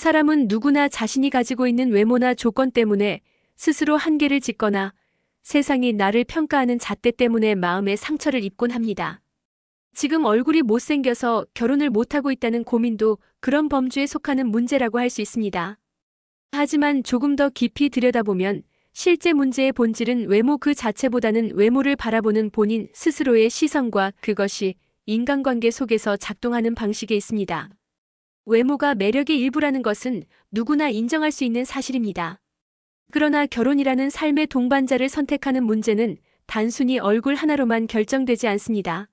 사람은 누구나 자신이 가지고 있는 외모나 조건 때문에 스스로 한계를 짓거나 세상이 나를 평가하는 잣대 때문에 마음의 상처를 입곤 합니다. 지금 얼굴이 못생겨서 결혼을 못하고 있다는 고민도 그런 범주에 속하는 문제라고 할 수 있습니다. 하지만 조금 더 깊이 들여다보면 실제 문제의 본질은 외모 그 자체보다는 외모를 바라보는 본인 스스로의 시선과 그것이 인간관계 속에서 작동하는 방식에 있습니다. 외모가 매력의 일부라는 것은 누구나 인정할 수 있는 사실입니다. 그러나 결혼이라는 삶의 동반자를 선택하는 문제는 단순히 얼굴 하나로만 결정되지 않습니다.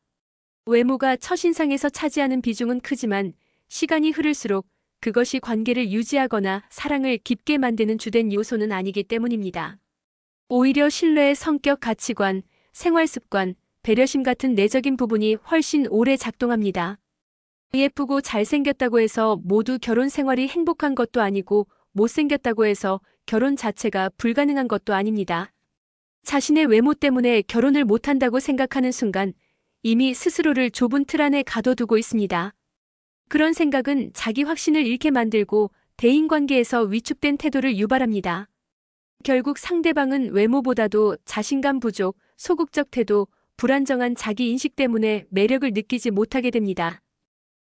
외모가 첫인상에서 차지하는 비중은 크지만 시간이 흐를수록 그것이 관계를 유지하거나 사랑을 깊게 만드는 주된 요소는 아니기 때문입니다. 오히려 신뢰, 성격, 가치관, 생활습관, 배려심 같은 내적인 부분이 훨씬 오래 작동합니다. 예쁘고 잘생겼다고 해서 모두 결혼 생활이 행복한 것도 아니고 못생겼다고 해서 결혼 자체가 불가능한 것도 아닙니다. 자신의 외모 때문에 결혼을 못한다고 생각하는 순간 이미 스스로를 좁은 틀 안에 가둬두고 있습니다. 그런 생각은 자기 확신을 잃게 만들고 대인관계에서 위축된 태도를 유발합니다. 결국 상대방은 외모보다도 자신감 부족, 소극적 태도, 불안정한 자기인식 때문에 매력을 느끼지 못하게 됩니다.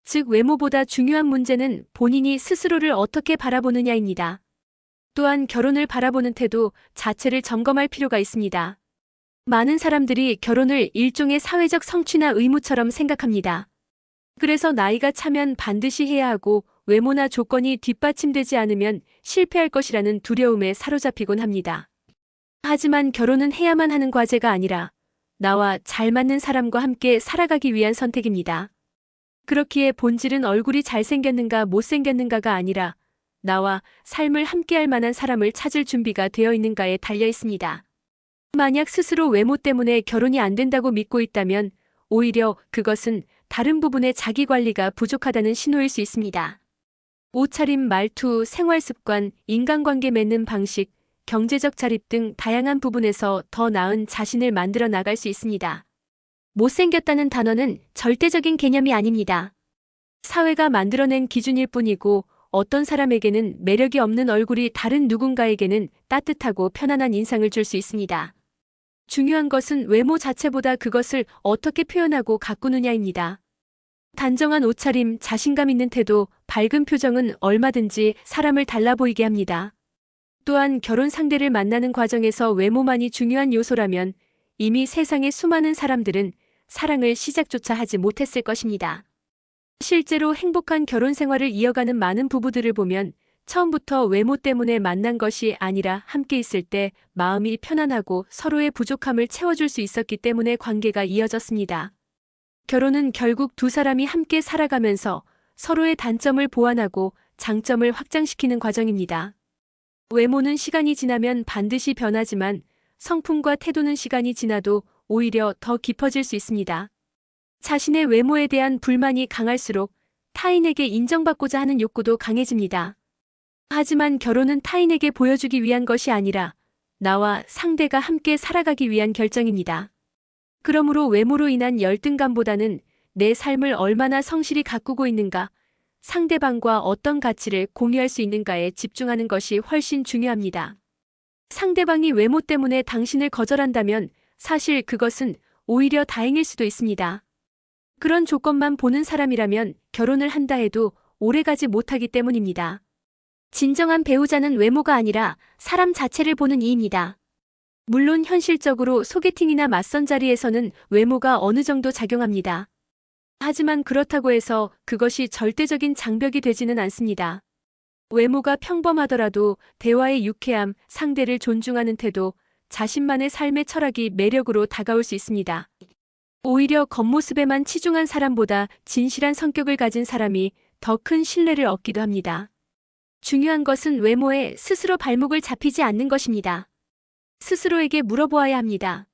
즉 외모보다 중요한 문제는 본인이 스스로를 어떻게 바라보느냐입니다. 또한 결혼을 바라보는 태도 자체를 점검할 필요가 있습니다. 많은 사람들이 결혼을 일종의 사회적 성취나 의무처럼 생각합니다. 그래서 나이가 차면 반드시 해야 하고 외모나 조건이 뒷받침되지 않으면 실패할 것이라는 두려움에 사로잡히곤 합니다. 하지만 결혼은 해야만 하는 과제가 아니라 나와 잘 맞는 사람과 함께 살아가기 위한 선택입니다. 그렇기에 본질은 얼굴이 잘생겼는가 못생겼는가가 아니라 나와 삶을 함께할 만한 사람을 찾을 준비가 되어 있는가에 달려 있습니다. 만약 스스로 외모 때문에 결혼이 안 된다고 믿고 있다면 오히려 그것은 다른 부분의 자기관리가 부족하다는 신호일 수 있습니다. 옷차림, 말투, 생활습관, 인간관계 맺는 방식, 경제적 자립 등 다양한 부분에서 더 나은 자신을 만들어 나갈 수 있습니다. 못생겼다는 단어는 절대적인 개념이 아닙니다. 사회가 만들어낸 기준일 뿐이고 어떤 사람에게는 매력이 없는 얼굴이 다른 누군가에게는 따뜻하고 편안한 인상을 줄 수 있습니다. 중요한 것은 외모 자체보다 그것을 어떻게 표현하고 가꾸느냐입니다. 단정한 옷차림, 자신감 있는 태도, 밝은 표정은 얼마든지 사람을 달라 보이게 합니다. 또한 결혼 상대를 만나는 과정에서 외모만이 중요한 요소라면 이미 세상의 수많은 사람들은 사랑을 시작조차 하지 못했을 것입니다. 실제로 행복한 결혼 생활을 이어가는 많은 부부들을 보면 처음부터 외모 때문에 만난 것이 아니라 함께 있을 때 마음이 편안하고 서로의 부족함을 채워줄 수 있었기 때문에 관계가 이어졌습니다. 결혼은 결국 두 사람이 함께 살아가면서 서로의 단점을 보완하고 장점을 확장시키는 과정입니다. 외모는 시간이 지나면 반드시 변하지만 성품과 태도는 시간이 지나도 오히려 더 깊어질 수 있습니다. 자신의 외모에 대한 불만이 강할수록 타인에게 인정받고자 하는 욕구도 강해집니다. 하지만 결혼은 타인에게 보여주기 위한 것이 아니라 나와 상대가 함께 살아가기 위한 결정입니다. 그러므로 외모로 인한 열등감보다는 내 삶을 얼마나 성실히 가꾸고 있는가, 상대방과 어떤 가치를 공유할 수 있는가에 집중하는 것이 훨씬 중요합니다. 상대방이 외모 때문에 당신을 거절한다면 사실 그것은 오히려 다행일 수도 있습니다. 그런 조건만 보는 사람이라면 결혼을 한다 해도 오래가지 못하기 때문입니다. 진정한 배우자는 외모가 아니라 사람 자체를 보는 이입니다. 물론 현실적으로 소개팅이나 맞선 자리에서는 외모가 어느 정도 작용합니다. 하지만 그렇다고 해서 그것이 절대적인 장벽이 되지는 않습니다. 외모가 평범하더라도 대화의 유쾌함, 상대를 존중하는 태도, 자신만의 삶의 철학이 매력으로 다가올 수 있습니다. 오히려 겉모습에만 치중한 사람보다 진실한 성격을 가진 사람이 더 큰 신뢰를 얻기도 합니다. 중요한 것은 외모에 스스로 발목을 잡히지 않는 것입니다. 스스로에게 물어보아야 합니다.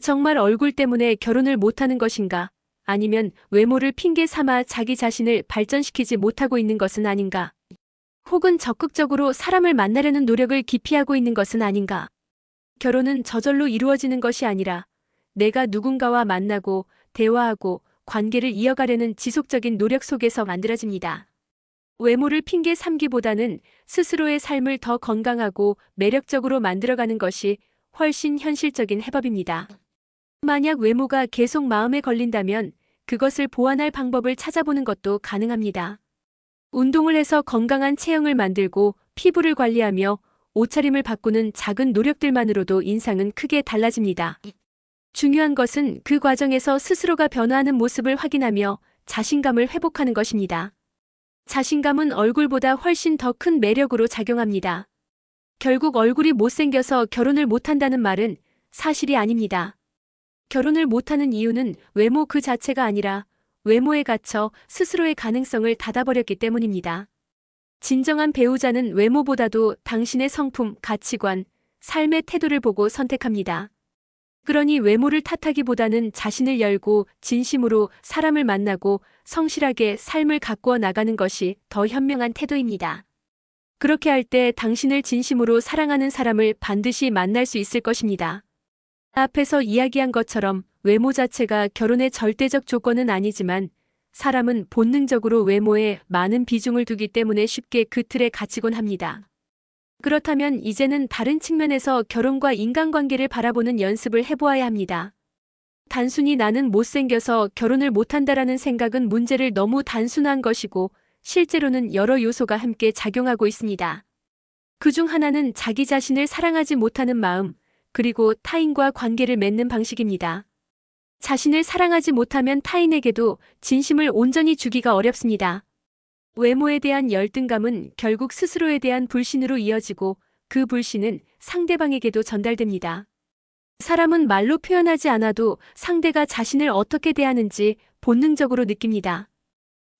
정말 얼굴 때문에 결혼을 못하는 것인가? 아니면 외모를 핑계 삼아 자기 자신을 발전시키지 못하고 있는 것은 아닌가? 혹은 적극적으로 사람을 만나려는 노력을 기피하고 있는 것은 아닌가? 결혼은 저절로 이루어지는 것이 아니라 내가 누군가와 만나고 대화하고 관계를 이어가려는 지속적인 노력 속에서 만들어집니다. 외모를 핑계 삼기보다는 스스로의 삶을 더 건강하고 매력적으로 만들어가는 것이 훨씬 현실적인 해법입니다. 만약 외모가 계속 마음에 걸린다면 그것을 보완할 방법을 찾아보는 것도 가능합니다. 운동을 해서 건강한 체형을 만들고 피부를 관리하며 옷차림을 바꾸는 작은 노력들만으로도 인상은 크게 달라집니다. 중요한 것은 그 과정에서 스스로가 변화하는 모습을 확인하며 자신감을 회복하는 것입니다. 자신감은 얼굴보다 훨씬 더 큰 매력으로 작용합니다. 결국 얼굴이 못생겨서 결혼을 못한다는 말은 사실이 아닙니다. 결혼을 못하는 이유는 외모 그 자체가 아니라 외모에 갇혀 스스로의 가능성을 닫아버렸기 때문입니다. 진정한 배우자는 외모보다도 당신의 성품, 가치관, 삶의 태도를 보고 선택합니다. 그러니 외모를 탓하기보다는 자신을 열고 진심으로 사람을 만나고 성실하게 삶을 가꾸어 나가는 것이 더 현명한 태도입니다. 그렇게 할 때 당신을 진심으로 사랑하는 사람을 반드시 만날 수 있을 것입니다. 앞에서 이야기한 것처럼 외모 자체가 결혼의 절대적 조건은 아니지만 사람은 본능적으로 외모에 많은 비중을 두기 때문에 쉽게 그 틀에 갇히곤 합니다. 그렇다면 이제는 다른 측면에서 결혼과 인간관계를 바라보는 연습을 해보아야 합니다. 단순히 나는 못생겨서 결혼을 못한다라는 생각은 문제를 너무 단순화한 것이고 실제로는 여러 요소가 함께 작용하고 있습니다. 그중 하나는 자기 자신을 사랑하지 못하는 마음, 그리고 타인과 관계를 맺는 방식입니다. 자신을 사랑하지 못하면 타인에게도 진심을 온전히 주기가 어렵습니다. 외모에 대한 열등감은 결국 스스로에 대한 불신으로 이어지고 그 불신은 상대방에게도 전달됩니다. 사람은 말로 표현하지 않아도 상대가 자신을 어떻게 대하는지 본능적으로 느낍니다.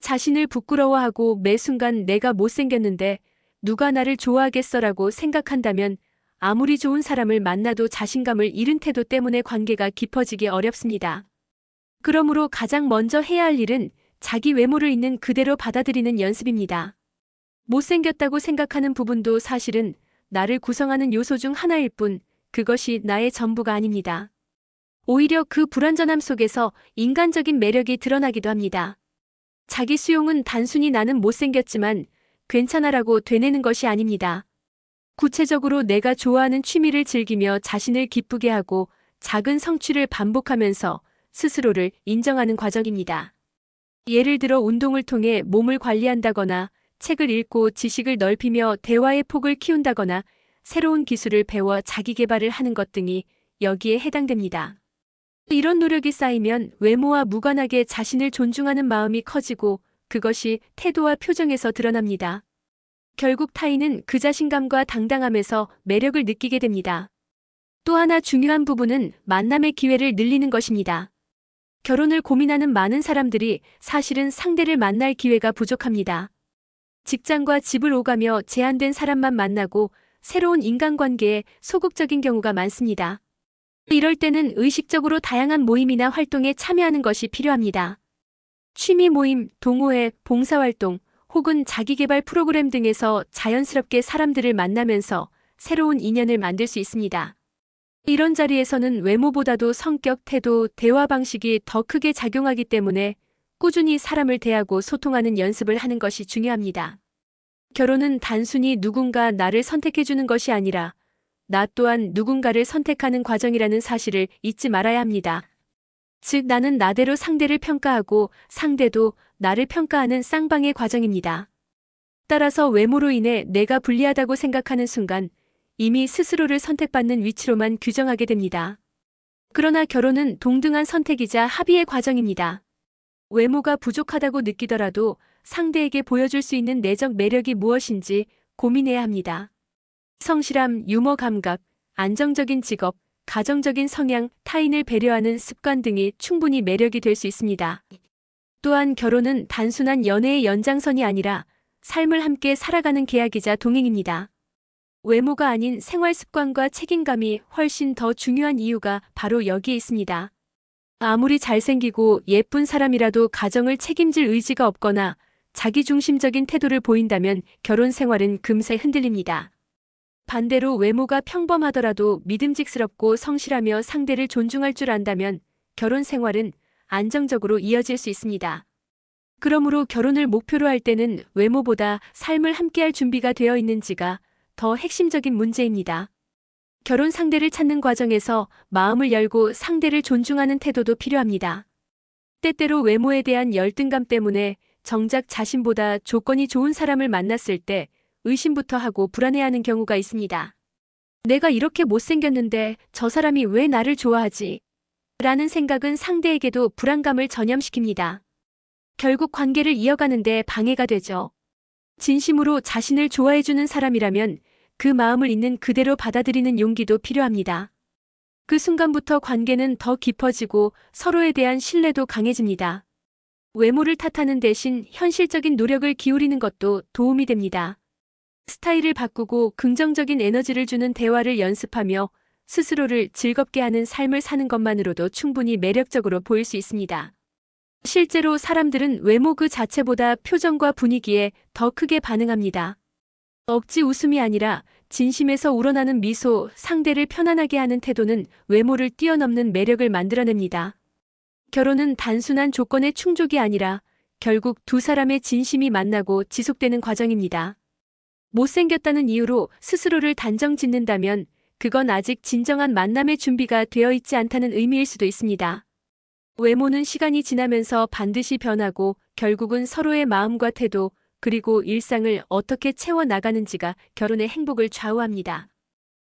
자신을 부끄러워하고 매 순간 내가 못생겼는데 누가 나를 좋아하겠어라고 생각한다면 아무리 좋은 사람을 만나도 자신감을 잃은 태도 때문에 관계가 깊어지기 어렵습니다. 그러므로 가장 먼저 해야 할 일은 자기 외모를 있는 그대로 받아들이는 연습입니다. 못생겼다고 생각하는 부분도 사실은 나를 구성하는 요소 중 하나일 뿐 그것이 나의 전부가 아닙니다. 오히려 그 불완전함 속에서 인간적인 매력이 드러나기도 합니다. 자기 수용은 단순히 나는 못생겼지만 괜찮아라고 되뇌는 것이 아닙니다. 구체적으로 내가 좋아하는 취미를 즐기며 자신을 기쁘게 하고 작은 성취를 반복하면서 스스로를 인정하는 과정입니다. 예를 들어 운동을 통해 몸을 관리한다거나 책을 읽고 지식을 넓히며 대화의 폭을 키운다거나 새로운 기술을 배워 자기 개발을 하는 것 등이 여기에 해당됩니다. 이런 노력이 쌓이면 외모와 무관하게 자신을 존중하는 마음이 커지고 그것이 태도와 표정에서 드러납니다. 결국 타인은 그 자신감과 당당함에서 매력을 느끼게 됩니다. 또 하나 중요한 부분은 만남의 기회를 늘리는 것입니다. 결혼을 고민하는 많은 사람들이 사실은 상대를 만날 기회가 부족합니다. 직장과 집을 오가며 제한된 사람만 만나고 새로운 인간관계에 소극적인 경우가 많습니다. 이럴 때는 의식적으로 다양한 모임이나 활동에 참여하는 것이 필요합니다. 취미 모임, 동호회, 봉사활동, 혹은 자기개발 프로그램 등에서 자연스럽게 사람들을 만나면서 새로운 인연을 만들 수 있습니다. 이런 자리에서는 외모보다도 성격, 태도, 대화 방식이 더 크게 작용하기 때문에 꾸준히 사람을 대하고 소통하는 연습을 하는 것이 중요합니다. 결혼은 단순히 누군가 나를 선택해주는 것이 아니라 나 또한 누군가를 선택하는 과정이라는 사실을 잊지 말아야 합니다. 즉 나는 나대로 상대를 평가하고 상대도 나를 평가하는 쌍방의 과정입니다. 따라서 외모로 인해 내가 불리하다고 생각하는 순간 이미 스스로를 선택받는 위치로만 규정하게 됩니다. 그러나 결혼은 동등한 선택이자 합의의 과정입니다. 외모가 부족하다고 느끼더라도 상대에게 보여줄 수 있는 내적 매력이 무엇인지 고민해야 합니다. 성실함, 유머 감각, 안정적인 직업, 가정적인 성향, 타인을 배려하는 습관 등이 충분히 매력이 될 수 있습니다. 또한 결혼은 단순한 연애의 연장선이 아니라 삶을 함께 살아가는 계약이자 동행입니다. 외모가 아닌 생활 습관과 책임감이 훨씬 더 중요한 이유가 바로 여기에 있습니다. 아무리 잘생기고 예쁜 사람이라도 가정을 책임질 의지가 없거나 자기중심적인 태도를 보인다면 결혼 생활은 금세 흔들립니다. 반대로 외모가 평범하더라도 믿음직스럽고 성실하며 상대를 존중할 줄 안다면 결혼 생활은 안정적으로 이어질 수 있습니다. 그러므로 결혼을 목표로 할 때는 외모보다 삶을 함께할 준비가 되어 있는지가 더 핵심적인 문제입니다. 결혼 상대를 찾는 과정에서 마음을 열고 상대를 존중하는 태도도 필요합니다. 때때로 외모에 대한 열등감 때문에 정작 자신보다 조건이 좋은 사람을 만났을 때 의심부터 하고 불안해하는 경우가 있습니다. 내가 이렇게 못생겼는데 저 사람이 왜 나를 좋아하지? 라는 생각은 상대에게도 불안감을 전염시킵니다. 결국 관계를 이어가는데 방해가 되죠. 진심으로 자신을 좋아해주는 사람이라면 그 마음을 있는 그대로 받아들이는 용기도 필요합니다. 그 순간부터 관계는 더 깊어지고 서로에 대한 신뢰도 강해집니다. 외모를 탓하는 대신 현실적인 노력을 기울이는 것도 도움이 됩니다. 스타일을 바꾸고 긍정적인 에너지를 주는 대화를 연습하며 스스로를 즐겁게 하는 삶을 사는 것만으로도 충분히 매력적으로 보일 수 있습니다. 실제로 사람들은 외모 그 자체보다 표정과 분위기에 더 크게 반응합니다. 억지 웃음이 아니라 진심에서 우러나는 미소, 상대를 편안하게 하는 태도는 외모를 뛰어넘는 매력을 만들어냅니다. 결혼은 단순한 조건의 충족이 아니라 결국 두 사람의 진심이 만나고 지속되는 과정입니다. 못생겼다는 이유로 스스로를 단정 짓는다면 그건 아직 진정한 만남의 준비가 되어 있지 않다는 의미일 수도 있습니다. 외모는 시간이 지나면서 반드시 변하고 결국은 서로의 마음과 태도, 그리고 일상을 어떻게 채워나가는지가 결혼의 행복을 좌우합니다.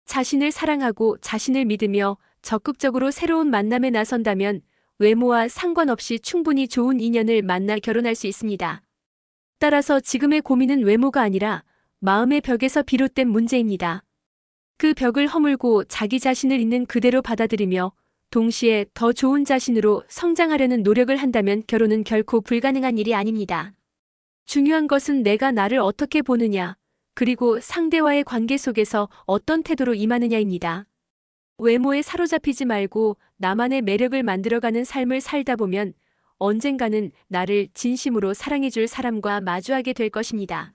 자신을 사랑하고 자신을 믿으며 적극적으로 새로운 만남에 나선다면 외모와 상관없이 충분히 좋은 인연을 만나 결혼할 수 있습니다. 따라서 지금의 고민은 외모가 아니라 마음의 벽에서 비롯된 문제입니다. 그 벽을 허물고 자기 자신을 있는 그대로 받아들이며 동시에 더 좋은 자신으로 성장하려는 노력을 한다면 결혼은 결코 불가능한 일이 아닙니다. 중요한 것은 내가 나를 어떻게 보느냐, 그리고 상대와의 관계 속에서 어떤 태도로 임하느냐입니다. 외모에 사로잡히지 말고 나만의 매력을 만들어가는 삶을 살다 보면 언젠가는 나를 진심으로 사랑해줄 사람과 마주하게 될 것입니다.